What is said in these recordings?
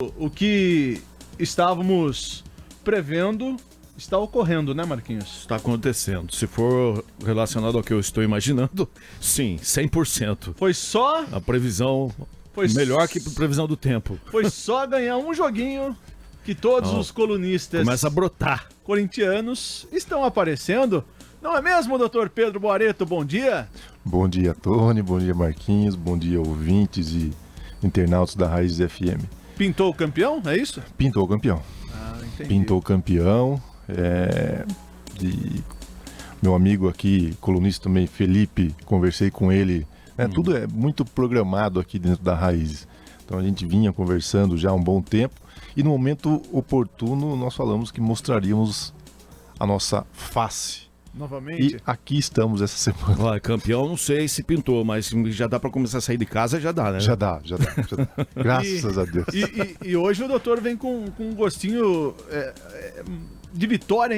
O que estávamos prevendo está ocorrendo, né, Marquinhos? Está acontecendo. Se for relacionado ao que eu estou imaginando, sim, 100%. Foi só... A previsão melhor que a previsão do tempo. Foi só ganhar um joguinho que todos os colunistas começa a brotar. Corintianos estão aparecendo. Não é mesmo, doutor Pedro Boareto? Bom dia. Bom dia, Tony. Bom dia, Marquinhos. Bom dia, ouvintes e internautos da Raiz FM. Pintou o campeão, é isso? Pintou o campeão. Entendi. Pintou o campeão. Meu amigo aqui, colunista também, Felipe, conversei com ele. Tudo é muito programado aqui dentro da Raiz. Então a gente vinha conversando já há um bom tempo. E no momento oportuno nós falamos que mostraríamos a nossa face. Novamente? E aqui estamos essa semana. Olha, campeão não sei se pintou, mas já dá para começar a sair de casa, já dá, né? Já dá. Graças a Deus. E hoje o doutor vem com um gostinho de vitória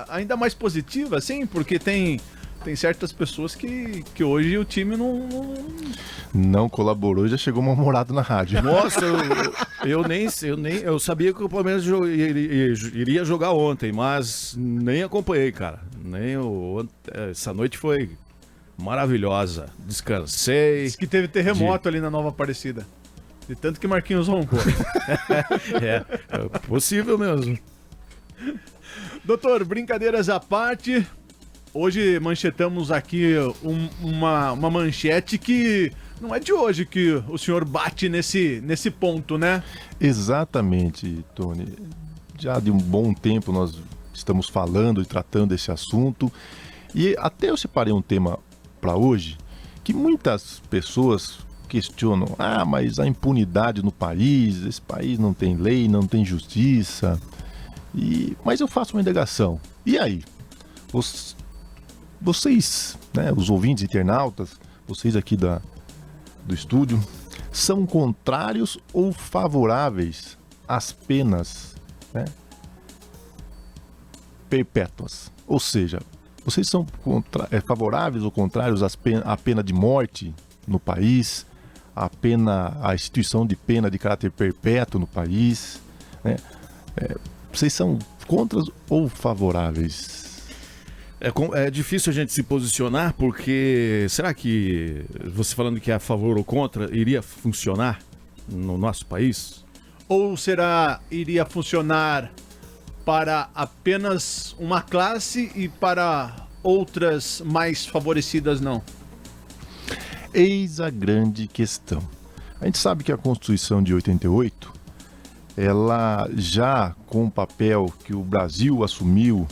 ainda mais positiva, assim, porque tem certas pessoas que hoje o time não colaborou e já chegou mal-humorado na rádio. Nossa, eu sabia que o Palmeiras iria jogar ontem, mas nem acompanhei, cara. Essa noite foi maravilhosa. Descansei. Diz que teve terremoto ali na Nova Aparecida. De tanto que Marquinhos roncou. É possível mesmo. Doutor, brincadeiras à parte. Hoje manchetamos aqui uma manchete que não é de hoje que o senhor bate nesse ponto, né? Exatamente, Tony. Já de um bom tempo nós estamos falando e tratando desse assunto. E até eu separei um tema para hoje que muitas pessoas questionam. Mas a impunidade no país, esse país não tem lei, não tem justiça. Mas eu faço uma indagação. E aí? Vocês, né, os ouvintes internautas, vocês aqui do estúdio, são contrários ou favoráveis às penas, né, perpétuas? Ou seja, vocês são favoráveis ou contrários à pena de morte no país, à instituição de pena de caráter perpétuo no país, né? Vocês são contras ou favoráveis? É difícil a gente se posicionar, porque será que você falando que é a favor ou contra iria funcionar no nosso país? Ou iria funcionar para apenas uma classe e para outras mais favorecidas não? Eis a grande questão. A gente sabe que a Constituição de 88, ela já com o papel que o Brasil assumiu,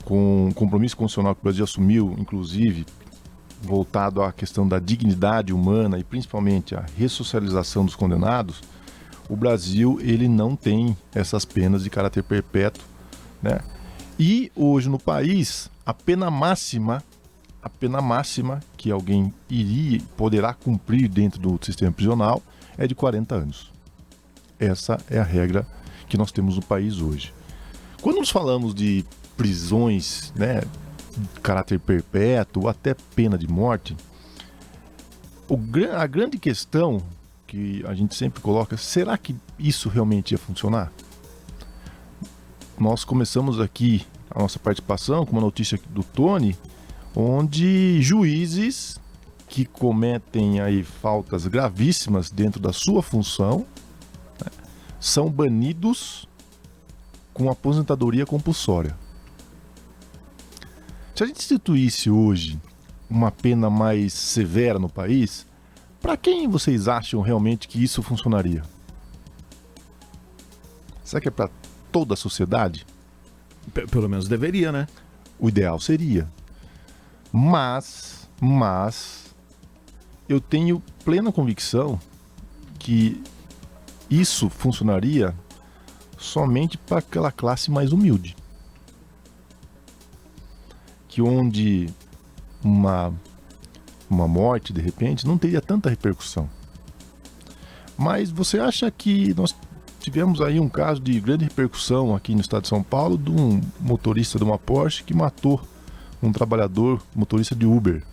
com o compromisso constitucional que o Brasil assumiu, inclusive, voltado à questão da dignidade humana e principalmente à ressocialização dos condenados, o Brasil ele não tem essas penas de caráter perpétuo, né? E hoje no país, a pena máxima que alguém poderá cumprir dentro do sistema prisional é de 40 anos. Essa é a regra que nós temos no país hoje. Quando nós falamos de prisões, né, de caráter perpétuo ou até pena de morte, a grande questão que a gente sempre coloca, será que isso realmente ia funcionar? Nós começamos aqui a nossa participação com uma notícia do Tony, onde juízes que cometem aí faltas gravíssimas dentro da sua função, né, são banidos com aposentadoria compulsória. Se a gente instituísse hoje uma pena mais severa no país, para quem vocês acham realmente que isso funcionaria? Será que é para toda a sociedade? Pelo menos deveria, né? O ideal seria. Mas eu tenho plena convicção que isso funcionaria somente para aquela classe mais humilde. Que onde uma morte, de repente, não teria tanta repercussão. Mas você acha que nós tivemos aí um caso de grande repercussão aqui no estado de São Paulo de um motorista de uma Porsche que matou um trabalhador, motorista de Uber.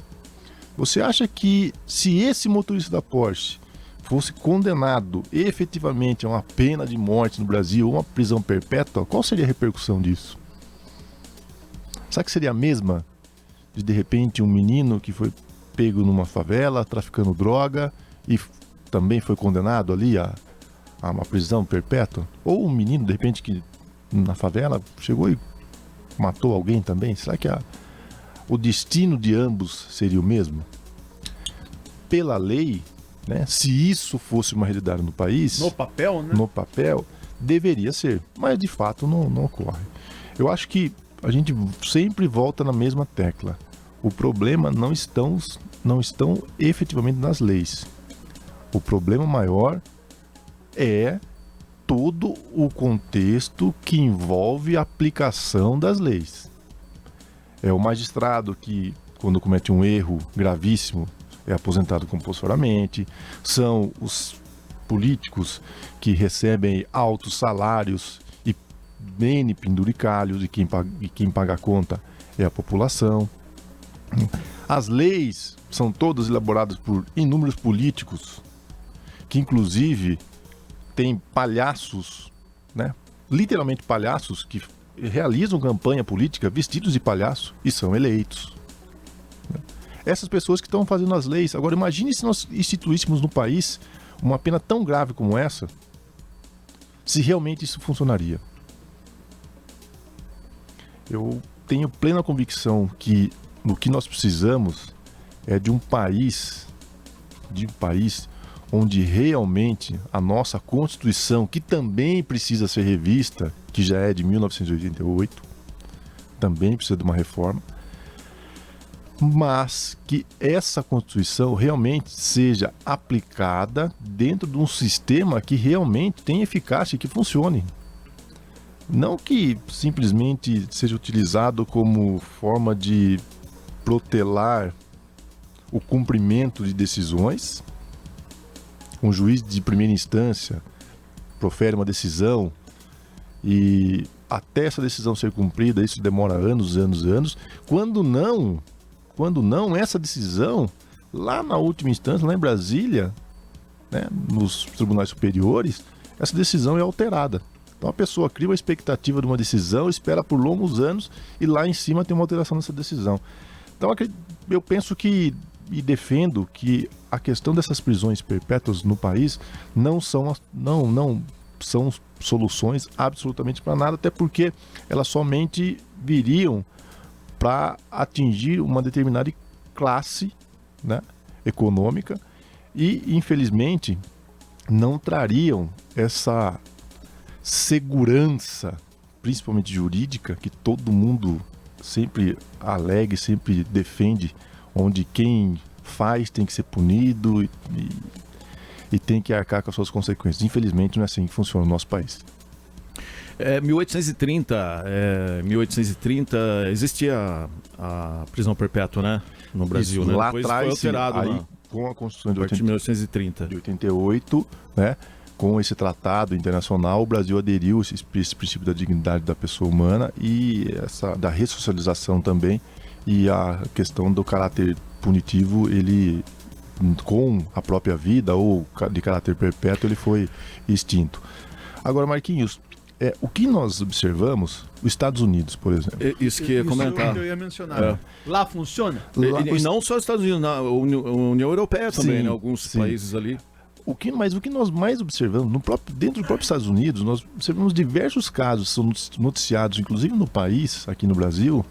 Você acha que se esse motorista da Porsche fosse condenado efetivamente a uma pena de morte no Brasil, ou uma prisão perpétua, qual seria a repercussão disso? Será que seria a mesma de repente um menino que foi pego numa favela traficando droga e também foi condenado ali a uma prisão perpétua? Ou um menino de repente que na favela chegou e matou alguém também? Será que o destino de ambos seria o mesmo? Pela lei, né, se isso fosse uma realidade no país, No papel, né? no papel, deveria ser, mas de fato não ocorre. Eu acho que a gente sempre volta na mesma tecla. O problema não estão efetivamente nas leis. O problema maior é todo o contexto que envolve a aplicação das leis. É o magistrado que, quando comete um erro gravíssimo, é aposentado compulsoriamente. São os políticos que recebem altos salários e N penduricalhos, e quem paga a conta é a população. As leis são todas elaboradas por inúmeros políticos, que inclusive têm palhaços, né? Literalmente palhaços, que realizam campanha política vestidos de palhaço e são eleitos. Essas pessoas que estão fazendo as leis. Agora imagine se nós instituíssemos no país uma pena tão grave como essa, se realmente isso funcionaria. Eu tenho plena convicção que o que nós precisamos é de um país onde realmente a nossa Constituição, que também precisa ser revista, que já é de 1988, também precisa de uma reforma, mas que essa Constituição realmente seja aplicada dentro de um sistema que realmente tenha eficácia e que funcione. Não que simplesmente seja utilizado como forma de protelar o cumprimento de decisões. Um juiz de primeira instância profere uma decisão e até essa decisão ser cumprida, isso demora anos. Quando não, essa decisão, lá na última instância, lá em Brasília, né, nos tribunais superiores, essa decisão é alterada. Então a pessoa cria uma expectativa de uma decisão, espera por longos anos e lá em cima tem uma alteração dessa decisão. Então eu penso que, e defendo que a questão dessas prisões perpétuas no país não são soluções absolutamente para nada, até porque elas somente viriam para atingir uma determinada classe, né, econômica e, infelizmente, não trariam essa segurança, principalmente jurídica, que todo mundo sempre alega e sempre defende, onde quem faz tem que ser punido e tem que arcar com as suas consequências. Infelizmente, não é assim que funciona no nosso país. 1830 existia a prisão perpétua, né? No Brasil, isso, né? lá Depois atrás, foi alterado, aí, né? com a Constituição de 1930. 88, né? Com esse tratado internacional, o Brasil aderiu a esse princípio da dignidade da pessoa humana e da ressocialização também, e a questão do caráter punitivo, ele, com a própria vida ou de caráter perpétuo, ele foi extinto. Agora, Marquinhos, o que nós observamos, os Estados Unidos, por exemplo. Isso que ia comentar. Eu ia mencionar. Lá funciona? E não só os Estados Unidos, na União Europeia também, Sim, né? Alguns sim. países ali. Mas o que nós mais observamos, dentro dos próprios Estados Unidos, nós observamos diversos casos, são noticiados, inclusive no país, aqui no Brasil,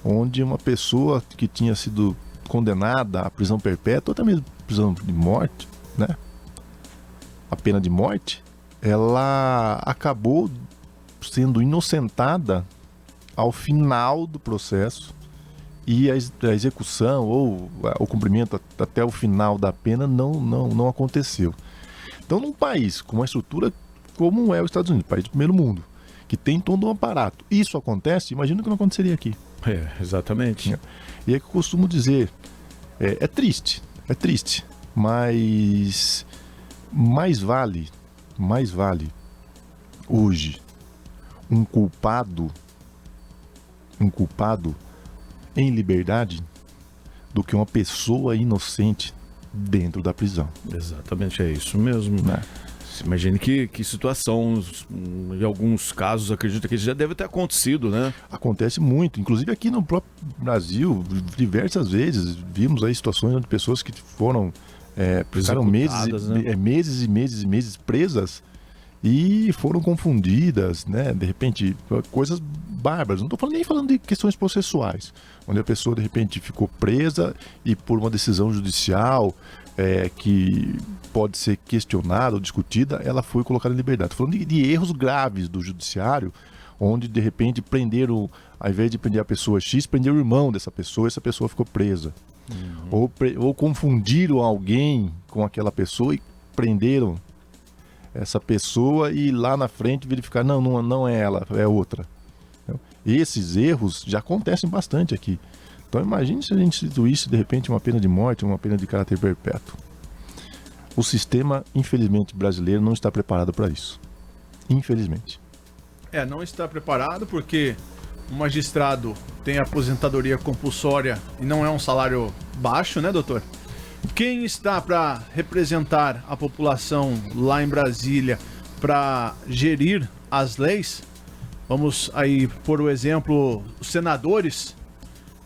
onde uma pessoa que tinha sido condenada à prisão perpétua, ou até mesmo prisão de morte, né? A pena de morte, ela acabou sendo inocentada ao final do processo, e a execução ou o cumprimento até o final da pena não aconteceu. Então, num país com uma estrutura como é os Estados Unidos, país do primeiro mundo, que tem todo um aparato, isso acontece, imagina que não aconteceria aqui. Exatamente. E é que eu costumo dizer, é triste, mas mais vale hoje um culpado em liberdade do que uma pessoa inocente dentro da prisão. Exatamente, é isso mesmo. Né? Imagine que situação, em alguns casos, acredito que isso já deve ter acontecido, né? Acontece muito, inclusive aqui no próprio Brasil, diversas vezes, vimos aí situações onde pessoas que foram, ficaram meses e meses presas e foram confundidas, né? De repente, coisas bárbaras. Não estou nem falando de questões processuais, onde a pessoa de repente ficou presa e por uma decisão judicial que pode ser questionada ou discutida, ela foi colocada em liberdade. Estou falando de erros graves do judiciário, onde de repente prenderam, ao invés de prender a pessoa X, prenderam o irmão dessa pessoa e essa pessoa ficou presa. Ou confundiram alguém com aquela pessoa e prenderam essa pessoa e lá na frente verificar, não é ela, é outra. Esses erros já acontecem bastante aqui. Então imagine se a gente instituísse de repente uma pena de morte, uma pena de caráter perpétuo. O sistema, infelizmente, brasileiro não está preparado para isso. Infelizmente. Não está preparado porque o magistrado tem aposentadoria compulsória e não é um salário baixo, né, doutor? Quem está para representar a população lá em Brasília para gerir as leis? Vamos aí por o exemplo, os senadores.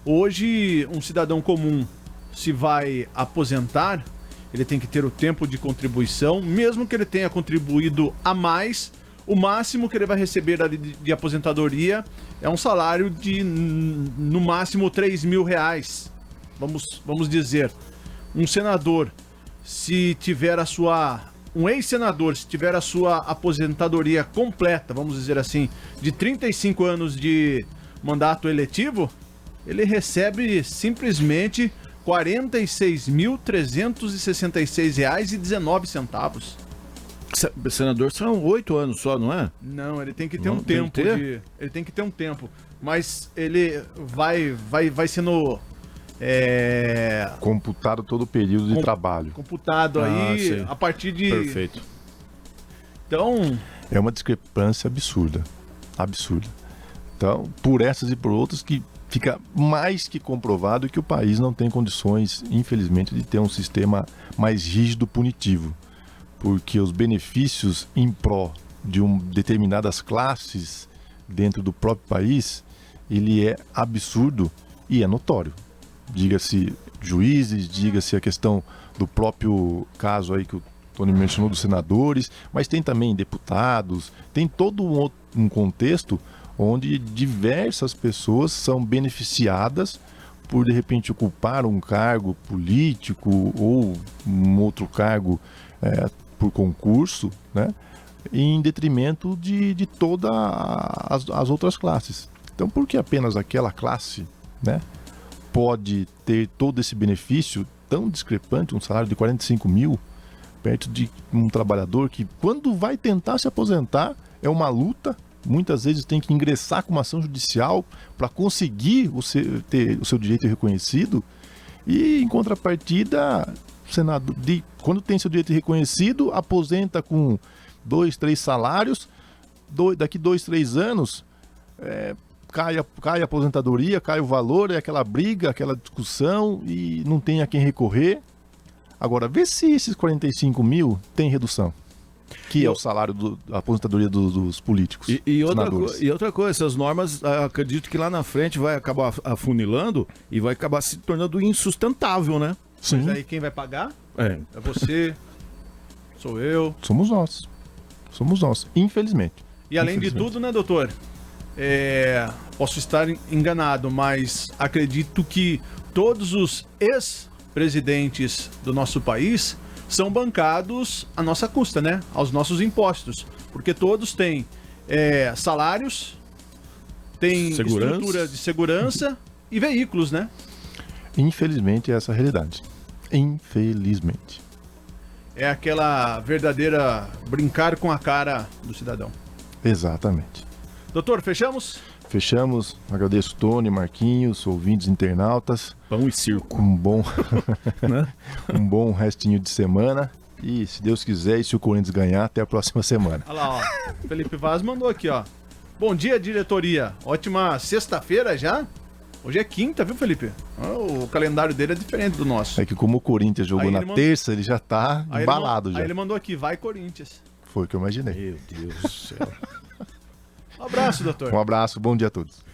Hoje, um cidadão comum, se vai aposentar, ele tem que ter o tempo de contribuição, mesmo que ele tenha contribuído a mais, o máximo que ele vai receber ali de aposentadoria é um salário de, no máximo, R$3.000. Vamos dizer, um senador, se tiver a sua... Um ex-senador, se tiver a sua aposentadoria completa, vamos dizer assim, de 35 anos de mandato eletivo, ele recebe simplesmente R$46.366,19. Senador, são 8 anos só, não é? Não, ele tem que ter um tempo. Ele tem que ter um tempo. Mas ele vai sendo... computado todo o período de trabalho. Computado aí a partir de... Perfeito. Então... É uma discrepância absurda. Absurda. Então, por essas e por outras que fica mais que comprovado que o país não tem condições, infelizmente, de ter um sistema mais rígido punitivo. Porque os benefícios em pró de determinadas classes dentro do próprio país, ele é absurdo e é notório. Diga-se juízes, diga-se a questão do próprio caso aí que o Tony mencionou dos senadores, mas tem também deputados, tem todo um contexto onde diversas pessoas são beneficiadas por, de repente, ocupar um cargo político ou um outro cargo por concurso, né, em detrimento de todas as outras classes. Então, por que apenas aquela classe, né, pode ter todo esse benefício tão discrepante, um salário de 45 mil, perto de um trabalhador que, quando vai tentar se aposentar, é uma luta, muitas vezes tem que ingressar com uma ação judicial para conseguir ter o seu direito reconhecido, e em contrapartida, quando tem seu direito reconhecido, aposenta com 2, 3 salários, daqui 2, 3 anos, cai a aposentadoria, cai o valor, é aquela briga, aquela discussão e não tem a quem recorrer. Agora, vê se esses 45 mil tem redução, que é o salário da aposentadoria dos políticos. E outra coisa, essas normas, acredito que lá na frente vai acabar afunilando e vai acabar se tornando insustentável, né? Sim. Mas aí quem vai pagar? É você, sou eu. Somos nós, infelizmente. E além de tudo, né, doutor? Posso estar enganado, mas acredito que todos os ex-presidentes do nosso país são bancados à nossa custa, né? Aos nossos impostos. Porque todos têm salários, têm estrutura de segurança e veículos, né? Infelizmente, essa é a realidade. Infelizmente. É aquela verdadeira brincar com a cara do cidadão. Exatamente. Doutor, fechamos? Fechamos. Agradeço Tony, Marquinhos, ouvintes, internautas. Pão e circo. Um bom restinho de semana. E se Deus quiser, e se o Corinthians ganhar, até a próxima semana. Olha lá, ó. Felipe Vaz mandou aqui, ó. Bom dia, diretoria. Ótima sexta-feira já. Hoje é quinta, viu, Felipe? O calendário dele é diferente do nosso. É que como o Corinthians jogou na terça, ele já tá embalado já. Aí ele mandou aqui, vai Corinthians. Foi o que eu imaginei. Meu Deus do céu. Um abraço, doutor. Um abraço, bom dia a todos.